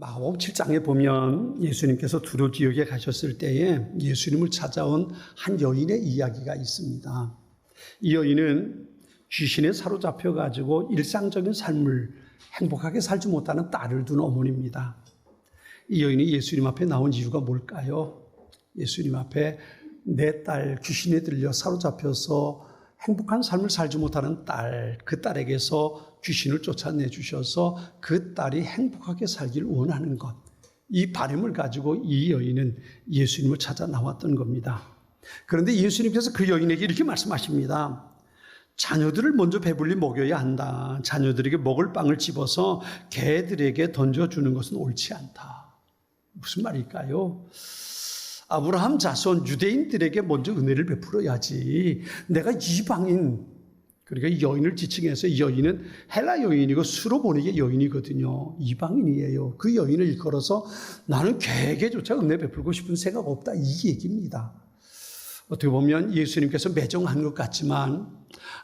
마가복음 7장에 보면 예수님께서 두로 지역에 가셨을 때에 예수님을 찾아온 한 여인의 이야기가 있습니다. 이 여인은 귀신에 사로잡혀 가지고 일상적인 삶을 행복하게 살지 못하는 딸을 둔 어머니입니다. 이 여인이 예수님 앞에 나온 이유가 뭘까요? 예수님 앞에 내 딸 귀신에 들려 사로잡혀서 행복한 삶을 살지 못하는 딸, 그 딸에게서 귀신을 쫓아내 주셔서 그 딸이 행복하게 살길 원하는 것, 이 바람을 가지고 이 여인은 예수님을 찾아 나왔던 겁니다. 그런데 예수님께서 그 여인에게 이렇게 말씀하십니다. 자녀들을 먼저 배불리 먹여야 한다. 자녀들에게 먹을 빵을 집어서 개들에게 던져주는 것은 옳지 않다. 무슨 말일까요? 아브라함 자손 유대인들에게 먼저 은혜를 베풀어야지. 내가 이방인, 그러니까 이 여인을 지칭해서 이 여인은 헬라 여인이고 수로보니게 여인이거든요. 이방인이에요. 그 여인을 일컬어서 나는 개에게조차 은혜 베풀고 싶은 생각 없다, 이 얘기입니다. 어떻게 보면 예수님께서 매정한 것 같지만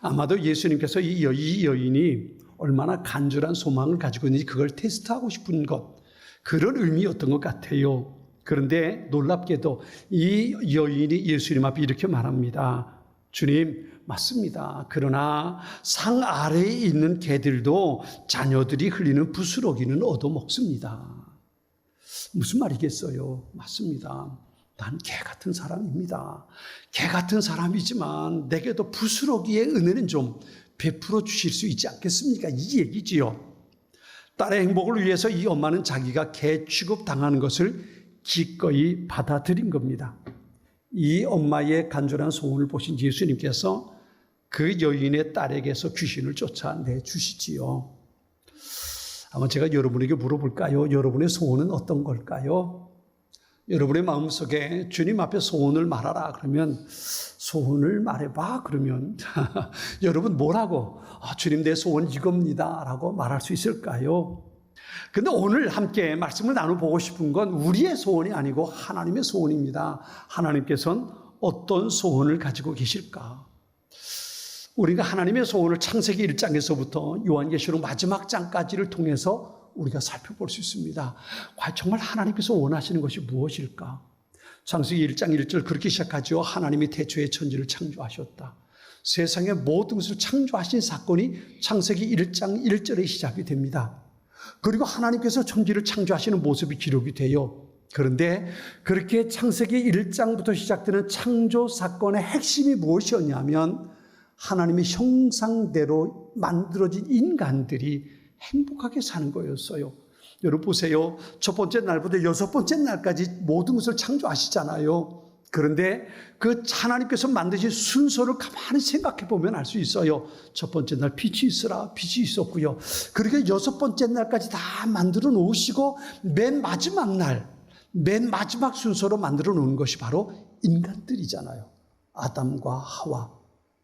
아마도 예수님께서 이 여인이 얼마나 간절한 소망을 가지고 있는지 그걸 테스트하고 싶은 것, 그런 의미였던 것 같아요. 그런데 놀랍게도 이 여인이 예수님 앞에 이렇게 말합니다. 주님, 맞습니다. 그러나 상 아래에 있는 개들도 자녀들이 흘리는 부스러기는 얻어먹습니다. 무슨 말이겠어요? 맞습니다. 난 개 같은 사람입니다. 개 같은 사람이지만 내게도 부스러기의 은혜는 좀 베풀어 주실 수 있지 않겠습니까? 이 얘기지요. 딸의 행복을 위해서 이 엄마는 자기가 개 취급당하는 것을 기꺼이 받아들인 겁니다. 이 엄마의 간절한 소원을 보신 예수님께서 그 여인의 딸에게서 귀신을 쫓아내 주시지요. 아마 제가 여러분에게 물어볼까요? 여러분의 소원은 어떤 걸까요? 여러분의 마음속에 주님 앞에 소원을 말하라 그러면 소원을 말해봐 그러면 여러분 뭐라고? 주님 내 소원 이겁니다 라고 말할 수 있을까요? 근데 오늘 함께 말씀을 나눠보고 싶은 건 우리의 소원이 아니고 하나님의 소원입니다. 하나님께서는 어떤 소원을 가지고 계실까? 우리가 하나님의 소원을 창세기 1장에서부터 요한계시록 마지막 장까지를 통해서 우리가 살펴볼 수 있습니다. 과연 정말 하나님께서 원하시는 것이 무엇일까? 창세기 1장 1절 그렇게 시작하죠. 하나님이 태초에 천지를 창조하셨다. 세상의 모든 것을 창조하신 사건이 창세기 1장 1절에 시작이 됩니다. 그리고 하나님께서 천지를 창조하시는 모습이 기록이 돼요. 그런데 그렇게 창세기 1장부터 시작되는 창조 사건의 핵심이 무엇이었냐면 하나님의 형상대로 만들어진 인간들이 행복하게 사는 거였어요. 여러분 보세요. 첫 번째 날부터 여섯 번째 날까지 모든 것을 창조하시잖아요. 그런데 그 하나님께서 만드신 순서를 가만히 생각해 보면 알 수 있어요. 첫 번째 날 빛이 있으라, 빛이 있었고요. 그렇게 여섯 번째 날까지 다 만들어 놓으시고 맨 마지막 날, 맨 마지막 순서로 만들어 놓은 것이 바로 인간들이잖아요. 아담과 하와.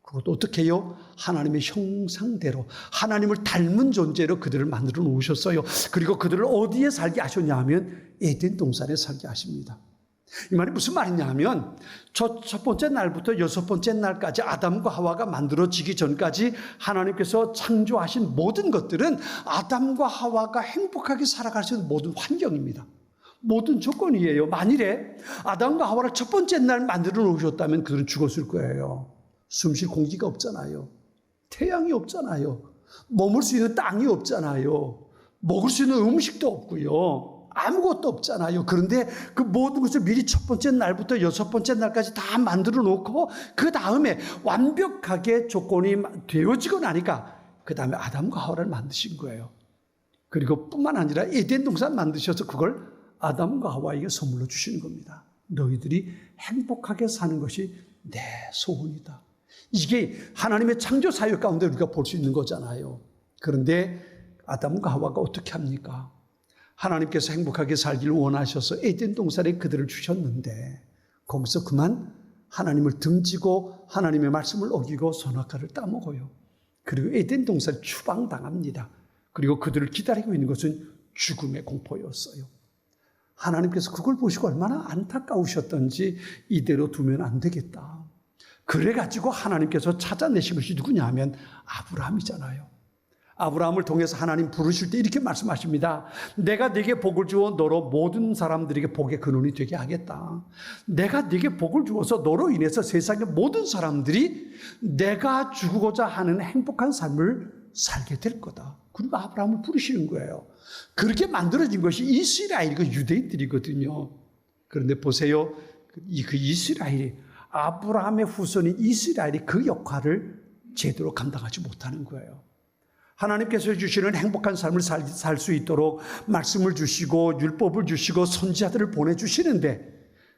그것도 어떻게 해요? 하나님의 형상대로 하나님을 닮은 존재로 그들을 만들어 놓으셨어요. 그리고 그들을 어디에 살게 하셨냐 하면 에덴 동산에 살게 하십니다. 이 말이 무슨 말이냐 하면 첫 번째 날부터 여섯 번째 날까지 아담과 하와가 만들어지기 전까지 하나님께서 창조하신 모든 것들은 아담과 하와가 행복하게 살아갈 수 있는 모든 환경입니다. 모든 조건이에요. 만일에 아담과 하와를 첫 번째 날 만들어 놓으셨다면 그들은 죽었을 거예요. 숨쉴 공기가 없잖아요. 태양이 없잖아요. 머물 수 있는 땅이 없잖아요. 먹을 수 있는 음식도 없고요. 아무것도 없잖아요. 그런데 그 모든 것을 미리 첫 번째 날부터 여섯 번째 날까지 다 만들어 놓고 그 다음에 완벽하게 조건이 되어지고 나니까 그 다음에 아담과 하와를 만드신 거예요. 그리고 뿐만 아니라 에덴 동산 만드셔서 그걸 아담과 하와에게 선물로 주시는 겁니다. 너희들이 행복하게 사는 것이 내 소원이다. 이게 하나님의 창조 사역 가운데 우리가 볼 수 있는 거잖아요. 그런데 아담과 하와가 어떻게 합니까? 하나님께서 행복하게 살기를 원하셔서 에덴 동산에 그들을 주셨는데 거기서 그만 하나님을 등지고 하나님의 말씀을 어기고 선악과를 따먹어요. 그리고 에덴 동산 추방당합니다. 그리고 그들을 기다리고 있는 것은 죽음의 공포였어요. 하나님께서 그걸 보시고 얼마나 안타까우셨던지 이대로 두면 안 되겠다. 그래가지고 하나님께서 찾아내신 것이 누구냐 하면 아브라함이잖아요. 아브라함을 통해서 하나님 부르실 때 이렇게 말씀하십니다. 내가 네게 복을 주어 너로 모든 사람들에게 복의 근원이 되게 하겠다. 내가 네게 복을 주어서 너로 인해서 세상의 모든 사람들이 내가 주고자 하는 행복한 삶을 살게 될 거다. 그리고 아브라함을 부르시는 거예요. 그렇게 만들어진 것이 이스라엘과 유대인들이거든요. 그런데 보세요. 그 이스라엘이, 아브라함의 후손인 이스라엘이 그 역할을 제대로 감당하지 못하는 거예요. 하나님께서 주시는 행복한 삶을 살 수 있도록 말씀을 주시고 율법을 주시고 선지자들을 보내주시는데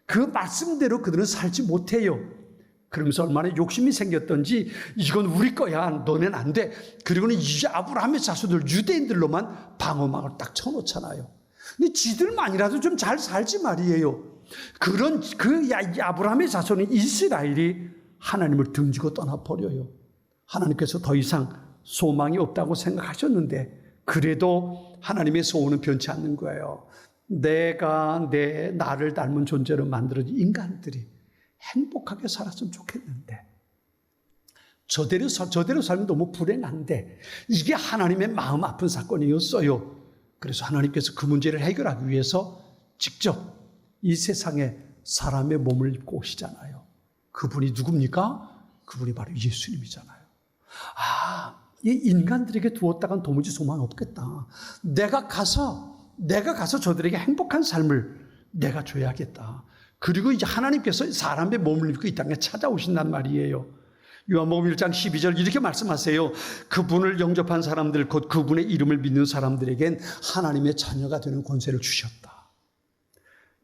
그 말씀대로 그들은 살지 못해요. 그러면서 얼마나 욕심이 생겼던지 이건 우리 거야, 너넨 안 돼. 그리고는 이제 아브라함의 자손들 유대인들로만 방어막을 딱 쳐놓잖아요. 근데 지들만이라도 좀 잘 살지 말이에요. 그런 아브라함의 자손인 이스라엘이 하나님을 등지고 떠나버려요. 하나님께서 더 이상 소망이 없다고 생각하셨는데 그래도 하나님의 소원은 변치 않는 거예요. 나를 닮은 존재로 만들어진 인간들이 행복하게 살았으면 좋겠는데 저대로 살면 너무 불행한데 이게 하나님의 마음 아픈 사건이었어요. 그래서 하나님께서 그 문제를 해결하기 위해서 직접 이 세상에 사람의 몸을 입고 오시잖아요. 그분이 누굽니까? 그분이 바로 예수님이잖아요. 이 인간들에게 두었다간 도무지 소망 없겠다. 내가 가서 저들에게 행복한 삶을 내가 줘야겠다. 그리고 이제 하나님께서 사람의 몸을 입고 이 땅에 찾아오신단 말이에요. 요한복음 1장 12절 이렇게 말씀하세요. 그분을 영접한 사람들, 곧 그분의 이름을 믿는 사람들에겐 하나님의 자녀가 되는 권세를 주셨다.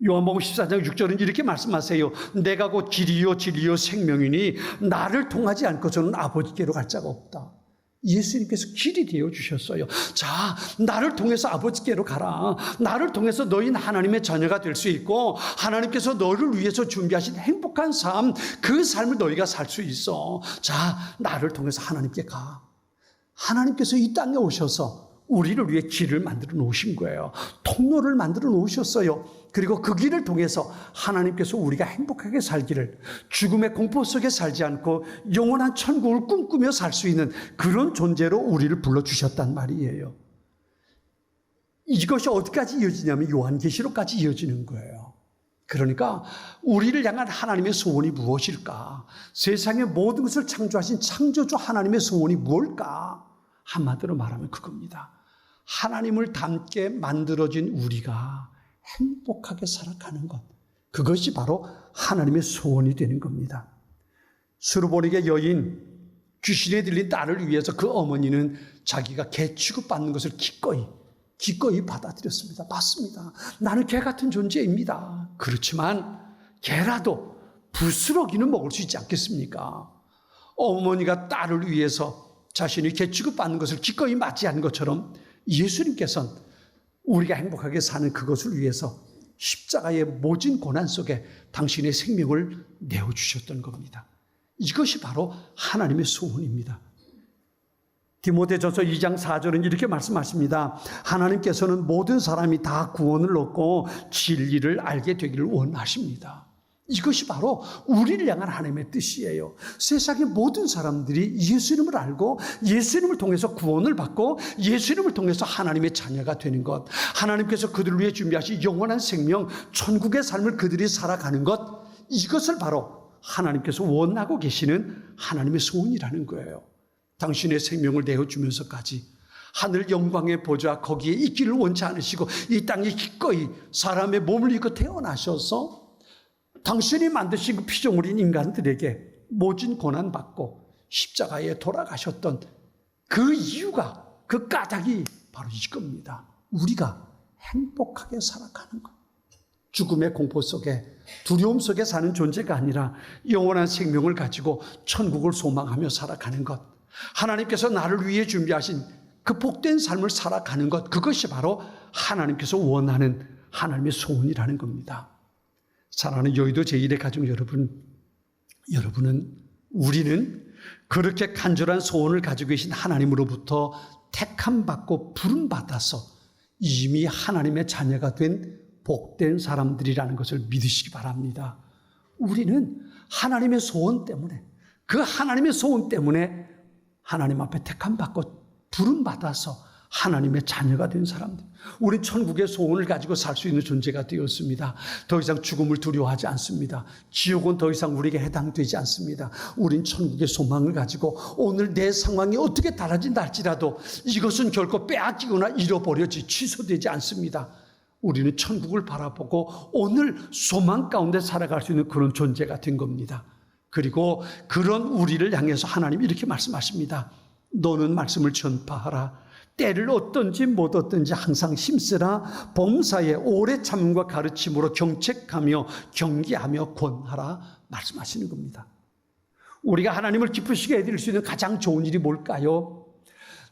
요한복음 14장 6절은 이렇게 말씀하세요. 내가 곧 길이요 진리요 생명이니 나를 통하지 않고서는 아버지께로 갈 자가 없다. 예수님께서 길이 되어 주셨어요. 자, 나를 통해서 아버지께로 가라. 나를 통해서 너희는 하나님의 자녀가 될 수 있고 하나님께서 너를 위해서 준비하신 행복한 삶, 그 삶을 너희가 살 수 있어. 자, 나를 통해서 하나님께 가. 하나님께서 이 땅에 오셔서 우리를 위해 길을 만들어 놓으신 거예요. 통로를 만들어 놓으셨어요. 그리고 그 길을 통해서 하나님께서 우리가 행복하게 살기를, 죽음의 공포 속에 살지 않고 영원한 천국을 꿈꾸며 살 수 있는 그런 존재로 우리를 불러주셨단 말이에요. 이것이 어디까지 이어지냐면 요한계시록까지 이어지는 거예요. 그러니까 우리를 향한 하나님의 소원이 무엇일까? 세상의 모든 것을 창조하신 창조주 하나님의 소원이 무엇일까? 한마디로 말하면 그겁니다. 하나님을 닮게 만들어진 우리가 행복하게 살아가는 것, 그것이 바로 하나님의 소원이 되는 겁니다. 수르보닉의 여인, 귀신에 들린 딸을 위해서 그 어머니는 자기가 개 취급받는 것을 기꺼이 받아들였습니다. 맞습니다. 나는 개 같은 존재입니다. 그렇지만 개라도 부스러기는 먹을 수 있지 않겠습니까? 어머니가 딸을 위해서 자신이 개 취급받는 것을 기꺼이 맞이한 것처럼 예수님께서는 우리가 행복하게 사는 그것을 위해서 십자가의 모진 고난 속에 당신의 생명을 내어주셨던 겁니다. 이것이 바로 하나님의 소원입니다. 디모데전서 2장 4절은 이렇게 말씀하십니다. 하나님께서는 모든 사람이 다 구원을 얻고 진리를 알게 되기를 원하십니다. 이것이 바로 우리를 향한 하나님의 뜻이에요. 세상의 모든 사람들이 예수님을 알고 예수님을 통해서 구원을 받고 예수님을 통해서 하나님의 자녀가 되는 것, 하나님께서 그들을 위해 준비하신 영원한 생명, 천국의 삶을 그들이 살아가는 것, 이것을 바로 하나님께서 원하고 계시는 하나님의 소원이라는 거예요. 당신의 생명을 내어주면서까지 하늘 영광의 보좌 거기에 있기를 원치 않으시고 이 땅에 기꺼이 사람의 몸을 입고 태어나셔서 당신이 만드신 그 피조물인 인간들에게 모진 고난받고 십자가에 돌아가셨던 그 이유가, 그 까닭이 바로 이겁니다. 우리가 행복하게 살아가는 것. 죽음의 공포 속에, 두려움 속에 사는 존재가 아니라 영원한 생명을 가지고 천국을 소망하며 살아가는 것. 하나님께서 나를 위해 준비하신 그 복된 삶을 살아가는 것, 그것이 바로 하나님께서 원하는 하나님의 소원이라는 겁니다. 사랑하는 여의도 제1의 가족 여러분, 우리는 그렇게 간절한 소원을 가지고 계신 하나님으로부터 택함받고 부름받아서 이미 하나님의 자녀가 된 복된 사람들이라는 것을 믿으시기 바랍니다. 우리는 하나님의 소원 때문에, 그 하나님의 소원 때문에 하나님 앞에 택함받고 부름받아서 하나님의 자녀가 된 사람들. 우린 천국의 소원을 가지고 살 수 있는 존재가 되었습니다. 더 이상 죽음을 두려워하지 않습니다. 지옥은 더 이상 우리에게 해당되지 않습니다. 우린 천국의 소망을 가지고 오늘 내 상황이 어떻게 달라진다 할지라도 이것은 결코 빼앗기거나 잃어버려지 취소되지 않습니다. 우리는 천국을 바라보고 오늘 소망 가운데 살아갈 수 있는 그런 존재가 된 겁니다. 그리고 그런 우리를 향해서 하나님이 이렇게 말씀하십니다. 너는 말씀을 전파하라. 때를 얻든지 못 얻든지 항상 힘쓰라. 범사에 오래 참음과 가르침으로 경책하며 경계하며 권하라 말씀하시는 겁니다. 우리가 하나님을 기쁘시게 해드릴 수 있는 가장 좋은 일이 뭘까요?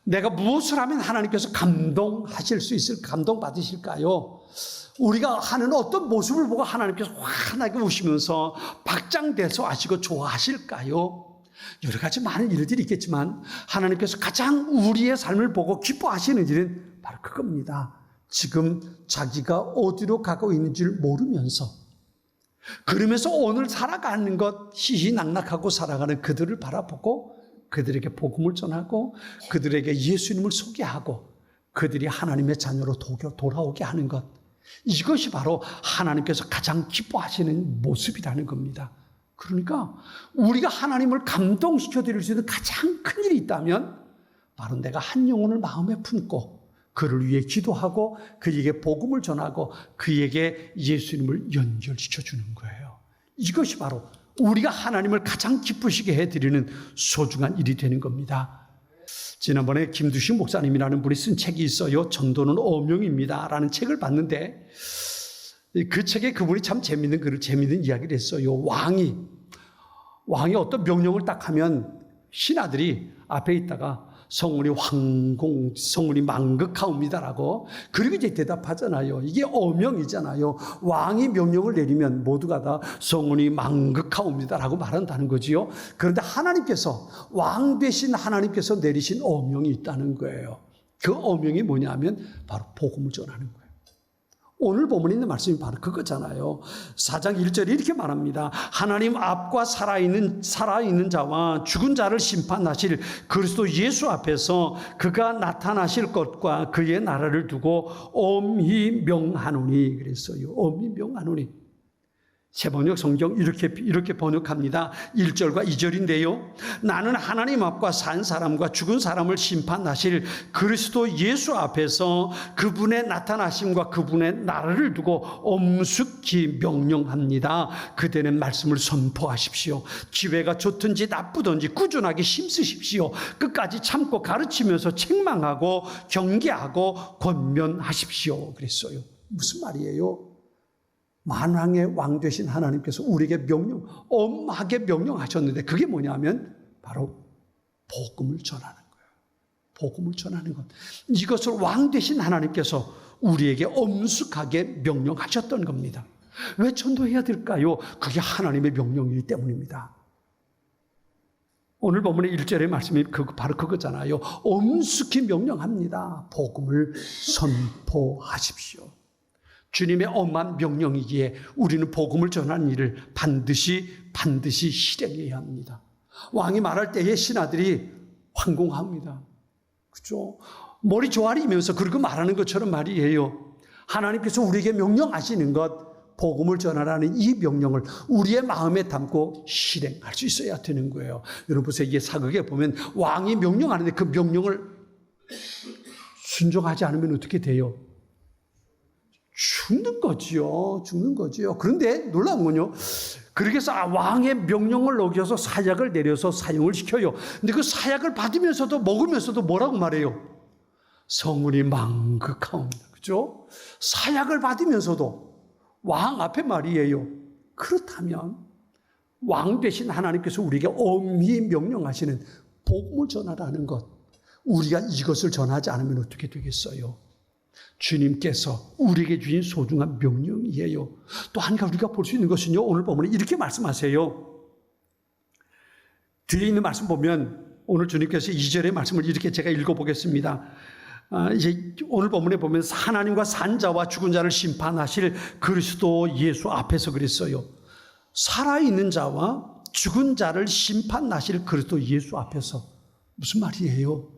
내가 무엇을 하면 하나님께서 감동하실 수 있을, 감동받으실까요? 우리가 하는 어떤 모습을 보고 하나님께서 환하게 우시면서 박장대소 하시고 좋아하실까요? 여러 가지 많은 일들이 있겠지만 하나님께서 가장 우리의 삶을 보고 기뻐하시는 일은 바로 그겁니다. 지금 자기가 어디로 가고 있는지를 모르면서 그러면서 오늘 살아가는 것 희희낙낙하고 살아가는 그들을 바라보고 그들에게 복음을 전하고 그들에게 예수님을 소개하고 그들이 하나님의 자녀로 돌아오게 하는 것, 이것이 바로 하나님께서 가장 기뻐하시는 모습이라는 겁니다. 그러니까 우리가 하나님을 감동시켜 드릴 수 있는 가장 큰 일이 있다면 바로 내가 한 영혼을 마음에 품고 그를 위해 기도하고 그에게 복음을 전하고 그에게 예수님을 연결시켜 주는 거예요. 이것이 바로 우리가 하나님을 가장 기쁘시게 해드리는 소중한 일이 되는 겁니다. 지난번에 김두식 목사님이라는 분이 쓴 책이 있어요. 전도는 어명입니다 라는 책을 봤는데 그 책에 그분이 참 재미있는 이야기를 했어요. 왕이 어떤 명령을 딱 하면 신하들이 앞에 있다가 성문이 황공, 성문이 망극하옵니다라고, 그리고 이제 대답하잖아요. 이게 어명이잖아요. 왕이 명령을 내리면 모두가 다 성문이 망극하옵니다라고 말한다는 거지요. 그런데 하나님께서, 왕 되신 하나님께서 내리신 어명이 있다는 거예요. 그 어명이 뭐냐면 바로 복음을 전하는 거예요. 오늘 본문에 있는 말씀이 바로 그거잖아요. 4장 1절에 이렇게 말합니다. 하나님 앞과 살아있는 자와 죽은 자를 심판하실 그리스도 예수 앞에서 그가 나타나실 것과 그의 나라를 두고 엄히 명하노니 그랬어요. 엄히 명하노니. 세번역 성경 이렇게 번역합니다. 1절과 2절인데요. 나는 하나님 앞과 산 사람과 죽은 사람을 심판하실 그리스도 예수 앞에서 그분의 나타나심과 그분의 나라를 두고 엄숙히 명령합니다. 그대는 말씀을 선포하십시오. 기회가 좋든지 나쁘든지 꾸준하게 힘쓰십시오. 끝까지 참고 가르치면서 책망하고 경계하고 권면하십시오. 그랬어요. 무슨 말이에요? 만왕의 왕 되신 하나님께서 우리에게 엄하게 명령하셨는데 그게 뭐냐면 바로 복음을 전하는 거예요. 복음을 전하는 것. 이것을 왕 되신 하나님께서 우리에게 엄숙하게 명령하셨던 겁니다. 왜 전도해야 될까요? 그게 하나님의 명령이기 때문입니다. 오늘 본문의 1절의 말씀이 바로 그거잖아요. 엄숙히 명령합니다. 복음을 선포하십시오. 주님의 엄한 명령이기에 우리는 복음을 전하는 일을 반드시 실행해야 합니다. 왕이 말할 때에 신하들이 황공합니다. 그죠? 머리 조아리면서 그렇게 말하는 것처럼 말이에요. 하나님께서 우리에게 명령하시는 것, 복음을 전하라는 이 명령을 우리의 마음에 담고 실행할 수 있어야 되는 거예요. 여러분 보세요. 이게 사극에 보면 왕이 명령하는데 그 명령을 순종하지 않으면 어떻게 돼요? 죽는 거지요. 그런데 놀라운 건요. 그렇게 해서 왕의 명령을 어겨서 사약을 내려서 사용을 시켜요. 근데 그 사약을 받으면서도 먹으면서도 뭐라고 말해요? 성문이 망극하옵니다. 그죠? 사약을 받으면서도 왕 앞에 말이에요. 그렇다면 왕 되신 하나님께서 우리에게 엄히 명령하시는 복음을 전하라는 것, 우리가 이것을 전하지 않으면 어떻게 되겠어요? 주님께서 우리에게 주신 소중한 명령이에요. 또 한 가지 우리가 볼 수 있는 것은요, 오늘 본문에 이렇게 말씀하세요. 뒤에 있는 말씀 보면 오늘 주님께서 2절의 말씀을 이렇게 제가 읽어보겠습니다. 이제 오늘 본문에 보면 하나님과 산 자와 죽은 자를 심판하실 그리스도 예수 앞에서 그랬어요. 살아있는 자와 죽은 자를 심판하실 그리스도 예수 앞에서. 무슨 말이에요?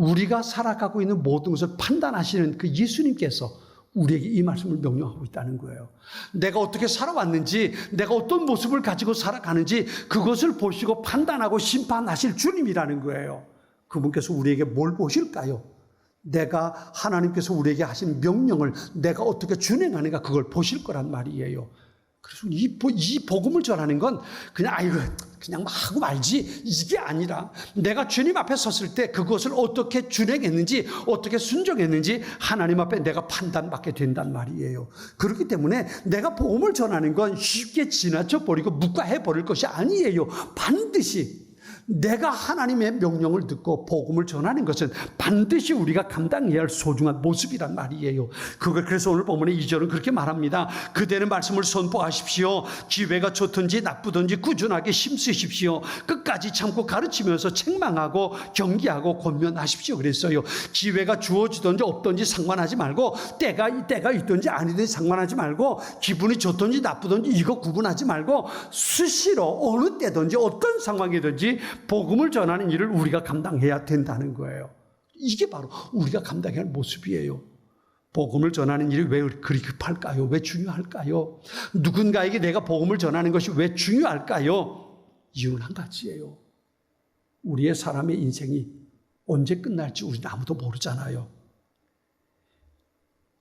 우리가 살아가고 있는 모든 것을 판단하시는 그 예수님께서 우리에게 이 말씀을 명령하고 있다는 거예요. 내가 어떻게 살아왔는지, 내가 어떤 모습을 가지고 살아가는지 그것을 보시고 판단하고 심판하실 주님이라는 거예요. 그분께서 우리에게 뭘 보실까요? 내가 하나님께서 우리에게 하신 명령을 내가 어떻게 준행하는가 그걸 보실 거란 말이에요. 그래서 이 복음을 전하는 건 그냥 그냥 하고 말지 이게 아니라 내가 주님 앞에 섰을 때 그것을 어떻게 준행했는지 어떻게 순종했는지 하나님 앞에 내가 판단받게 된단 말이에요. 그렇기 때문에 내가 복음을 전하는 건 쉽게 지나쳐 버리고 묵과해 버릴 것이 아니에요. 반드시 내가 하나님의 명령을 듣고 복음을 전하는 것은 반드시 우리가 감당해야 할 소중한 모습이란 말이에요. 그래서 오늘 본문의 2절은 그렇게 말합니다. 그대는 말씀을 선포하십시오. 기회가 좋든지 나쁘든지 꾸준하게 힘쓰십시오. 끝까지 참고 가르치면서 책망하고 경계하고 권면하십시오. 그랬어요. 기회가 주어지든지 없든지 상관하지 말고 때가 있든지 아니든지 상관하지 말고 기분이 좋든지 나쁘든지 이거 구분하지 말고 수시로 어느 때든지 어떤 상황이든지 복음을 전하는 일을 우리가 감당해야 된다는 거예요. 이게 바로 우리가 감당해야 할 모습이에요. 복음을 전하는 일이 왜 그리 급할까요? 왜 중요할까요? 누군가에게 내가 복음을 전하는 것이 왜 중요할까요? 이유는 한 가지예요. 우리의 사람의 인생이 언제 끝날지 우리는 아무도 모르잖아요.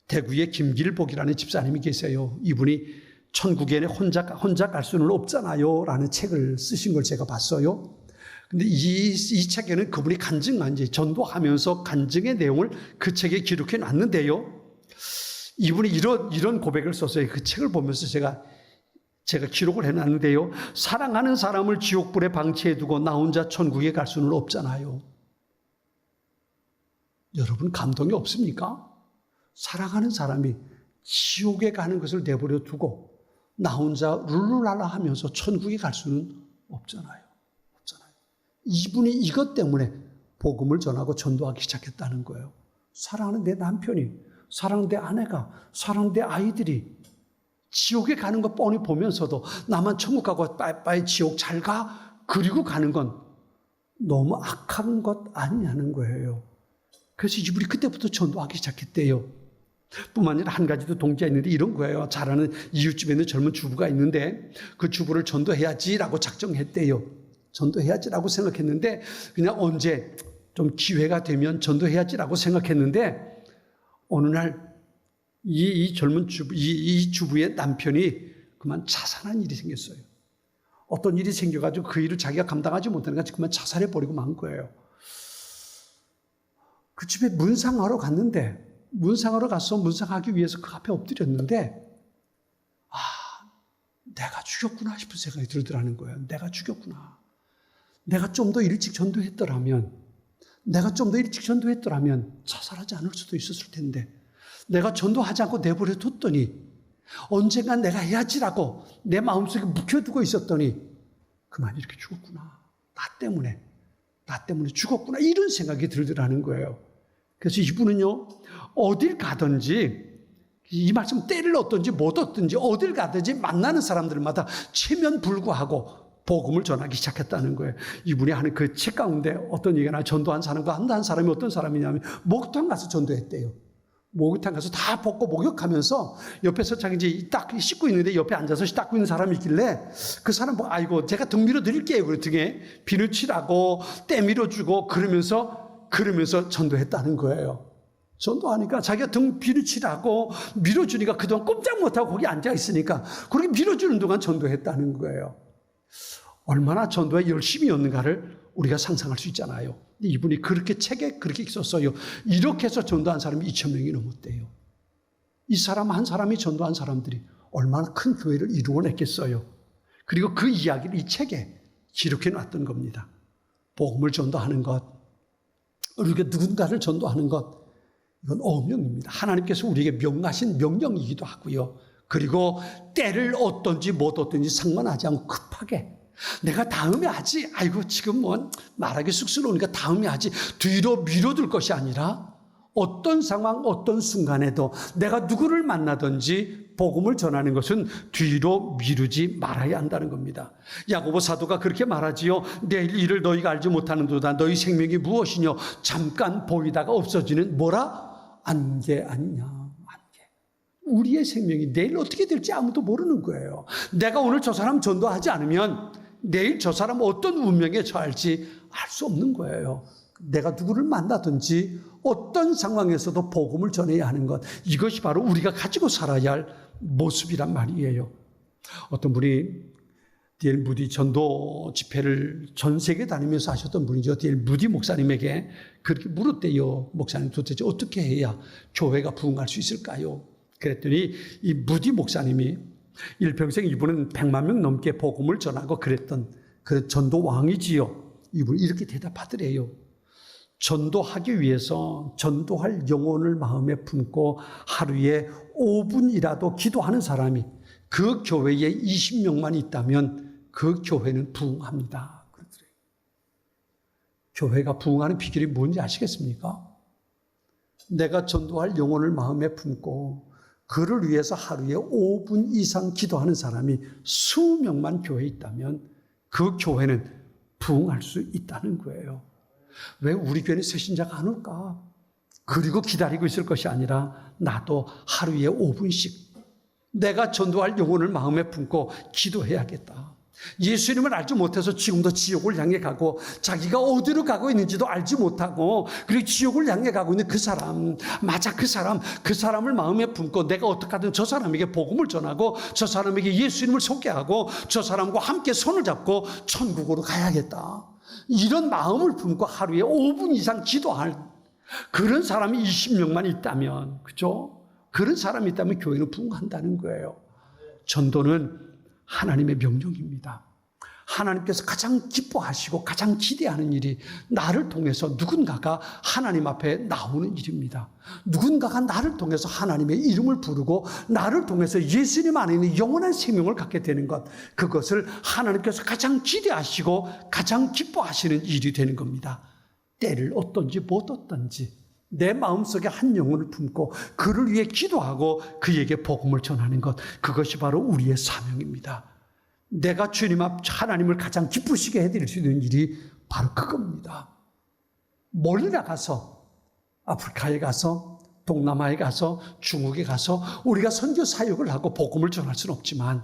대구에 김길복이라는 집사님이 계세요. 이분이 천국에 혼자 갈 수는 없잖아요 라는 책을 쓰신 걸 제가 봤어요. 근데 이 책에는 그분이 전도하면서 간증의 내용을 그 책에 기록해 놨는데요. 이분이 이런 고백을 썼어요. 그 책을 보면서 제가 기록을 해 놨는데요. 사랑하는 사람을 지옥불에 방치해 두고 나 혼자 천국에 갈 수는 없잖아요. 여러분 감동이 없습니까? 사랑하는 사람이 지옥에 가는 것을 내버려 두고 나 혼자 룰루랄라 하면서 천국에 갈 수는 없잖아요. 이분이 이것 때문에 복음을 전하고 전도하기 시작했다는 거예요. 사랑하는 내 남편이, 사랑하는 내 아내가, 사랑하는 내 아이들이 지옥에 가는 거 뻔히 보면서도 나만 천국 가고 빠이빠이 지옥 잘 가? 그리고 가는 건 너무 악한 것 아니냐는 거예요. 그래서 이분이 그때부터 전도하기 시작했대요. 뿐만 아니라 한 가지 더 동기가 있는데 이런 거예요. 잘 아는 이웃집에 있는 젊은 주부가 있는데 그 주부를 전도해야지라고 작정했대요. 전도해야지라고 생각했는데 그냥 언제 좀 기회가 되면 전도해야지라고 생각했는데 어느 날 이 젊은 주부, 이 주부의 남편이 그만 자살한 일이 생겼어요. 어떤 일이 생겨가지고 그 일을 자기가 감당하지 못하니까 그만 자살해버리고 만 거예요. 그 집에 문상하러 갔는데 문상하러 가서 문상하기 위해서 그 앞에 엎드렸는데 내가 죽였구나 싶은 생각이 들더라는 거예요. 내가 죽였구나. 내가 좀 더 일찍 전도했더라면 자살하지 않을 수도 있었을 텐데 내가 전도하지 않고 내버려 뒀더니 언젠간 내가 해야지라고 내 마음속에 묵혀두고 있었더니 그만 이렇게 죽었구나. 나 때문에 죽었구나. 이런 생각이 들더라는 거예요. 그래서 이분은요, 어딜 가든지 이 말씀 때를 얻든지 못 얻든지 어딜 가든지 만나는 사람들마다 체면불구하고 복음을 전하기 시작했다는 거예요. 이분이 하는 그 책 가운데 어떤 얘기가 나요. 전도한 사람과 한 사람이 어떤 사람이냐면 목욕탕 가서 전도했대요. 목욕탕 가서 다 벗고 목욕하면서 옆에서 자기 이제 딱 씻고 있는데 옆에 앉아서 닦고 있는 사람이 있길래 그 사람 보고 아이고 제가 등 밀어드릴게요. 그 등에 비누 칠하고 때 밀어주고 그러면서 전도했다는 거예요. 전도하니까 자기가 등 비누 칠하고 밀어주니까 그동안 꼼짝 못하고 거기 앉아있으니까 그렇게 밀어주는 동안 전도했다는 거예요. 얼마나 전도에 열심이었는가를 우리가 상상할 수 있잖아요. 이분이 그렇게 책에 그렇게 썼어요. 이렇게 해서 전도한 사람이 2,000명이 넘었대요. 이 사람 한 사람이 전도한 사람들이 얼마나 큰 교회를 이루어냈겠어요. 그리고 그 이야기를 이 책에 기록해 놨던 겁니다. 복음을 전도하는 것, 우리가 누군가를 전도하는 것, 이건 어명입니다. 하나님께서 우리에게 명하신 명령이기도 하고요. 그리고 때를 얻든지 못 얻든지 상관하지 않고 급하게 내가 다음에 하지. 아이고 지금 뭐 말하기 쑥스러우니까 다음에 하지. 뒤로 미뤄둘 것이 아니라 어떤 상황, 어떤 순간에도 내가 누구를 만나든지 복음을 전하는 것은 뒤로 미루지 말아야 한다는 겁니다. 야고보 사도가 그렇게 말하지요. 내일 일을 너희가 알지 못하는도다. 너희 생명이 무엇이뇨? 잠깐 보이다가 없어지는 뭐라? 안개 아니냐. 안개. 우리의 생명이 내일 어떻게 될지 아무도 모르는 거예요. 내가 오늘 저 사람 전도하지 않으면 내일 저 사람 어떤 운명에 처할지 알 수 없는 거예요. 내가 누구를 만나든지 어떤 상황에서도 복음을 전해야 하는 것, 이것이 바로 우리가 가지고 살아야 할 모습이란 말이에요. 어떤 분이 D.L. 무디 전도 집회를 전 세계 다니면서 하셨던 분이죠. D.L. 무디 목사님에게 그렇게 물었대요. 목사님 도대체 어떻게 해야 교회가 부흥할 수 있을까요? 그랬더니 이 무디 목사님이 일평생 이분은 100만 명 넘게 복음을 전하고 그랬던 그 전도 왕이지요. 이분이 이렇게 대답하더래요. 전도하기 위해서 전도할 영혼을 마음에 품고 하루에 5분이라도 기도하는 사람이 그 교회에 20명만 있다면 그 교회는 부흥합니다. 그러더래요. 교회가 부흥하는 비결이 뭔지 아시겠습니까? 내가 전도할 영혼을 마음에 품고 그를 위해서 하루에 5분 이상 기도하는 사람이 수명만 교회에 있다면 그 교회는 부흥할 수 있다는 거예요. 왜 우리 교회는 새신자가 안 올까? 그리고 기다리고 있을 것이 아니라 나도 하루에 5분씩 내가 전도할 영혼을 마음에 품고 기도해야겠다. 예수님을 알지 못해서 지금도 지옥을 향해 가고 자기가 어디로 가고 있는지도 알지 못하고 그리고 지옥을 향해 가고 있는 그 사람, 맞아, 그 사람을 마음에 품고 내가 어떻게 하든 저 사람에게 복음을 전하고 저 사람에게 예수님을 소개하고 저 사람과 함께 손을 잡고 천국으로 가야겠다. 이런 마음을 품고 하루에 5분 이상 기도할 그런 사람이 20명만 있다면, 그죠? 그런 사람이 있다면 교회는 부흥한다는 거예요. 전도는 하나님의 명령입니다. 하나님께서 가장 기뻐하시고 가장 기대하는 일이 나를 통해서 누군가가 하나님 앞에 나오는 일입니다. 누군가가 나를 통해서 하나님의 이름을 부르고 나를 통해서 예수님 안에 있는 영원한 생명을 갖게 되는 것, 그것을 하나님께서 가장 기대하시고 가장 기뻐하시는 일이 되는 겁니다. 때를 얻든지 못 얻든지 내 마음속에 한 영혼을 품고 그를 위해 기도하고 그에게 복음을 전하는 것, 그것이 바로 우리의 사명입니다. 내가 주님 앞 하나님을 가장 기쁘시게 해드릴 수 있는 일이 바로 그겁니다. 멀리 나가서 아프리카에 가서 동남아에 가서 중국에 가서 우리가 선교 사역을 하고 복음을 전할 수는 없지만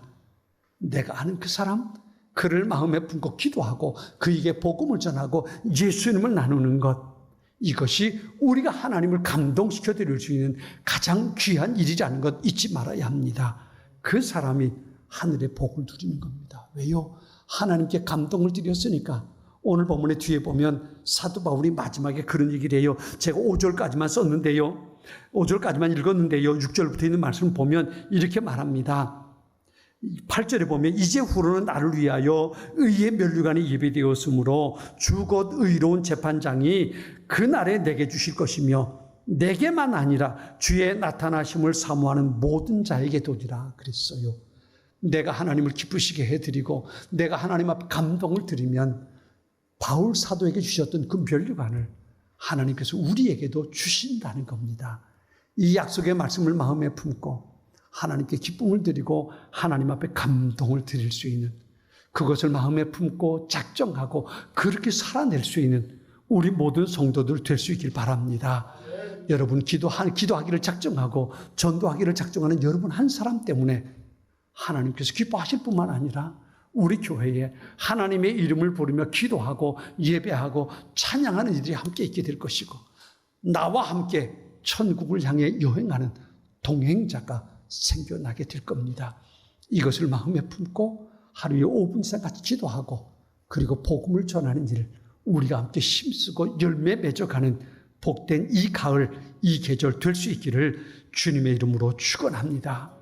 내가 아는 그 사람, 그를 마음에 품고 기도하고 그에게 복음을 전하고 예수님을 나누는 것, 이것이 우리가 하나님을 감동시켜 드릴 수 있는 가장 귀한 일이라는 것 잊지 말아야 합니다. 그 사람이 하늘의 복을 누리는 겁니다. 왜요? 하나님께 감동을 드렸으니까. 오늘 본문의 뒤에 보면 사도 바울이 마지막에 그런 얘기를 해요. 제가 5절까지만 썼는데요. 5절까지만 읽었는데요. 6절부터 있는 말씀을 보면 이렇게 말합니다. 8절에 보면 이제 후로는 나를 위하여 의의 면류관이 예비되었으므로 주 곧 의로운 재판장이 그날에 내게 주실 것이며 내게만 아니라 주의 나타나심을 사모하는 모든 자에게 도리라 그랬어요. 내가 하나님을 기쁘시게 해드리고 내가 하나님 앞에 감동을 드리면 바울 사도에게 주셨던 그 면류관을 하나님께서 우리에게도 주신다는 겁니다. 이 약속의 말씀을 마음에 품고 하나님께 기쁨을 드리고 하나님 앞에 감동을 드릴 수 있는, 그것을 마음에 품고 작정하고 그렇게 살아낼 수 있는 우리 모든 성도들 될 수 있길 바랍니다. 여러분 기도하기를 작정하고 전도하기를 작정하는 여러분 한 사람 때문에 하나님께서 기뻐하실 뿐만 아니라 우리 교회에 하나님의 이름을 부르며 기도하고 예배하고 찬양하는 이들이 함께 있게 될 것이고 나와 함께 천국을 향해 여행하는 동행자가 생겨나게 될 겁니다. 이것을 마음에 품고 하루에 5분 이상 같이 기도하고 그리고 복음을 전하는 일, 우리가 함께 힘쓰고 열매 맺어가는 복된 이 가을, 이 계절 될 수 있기를 주님의 이름으로 축원합니다.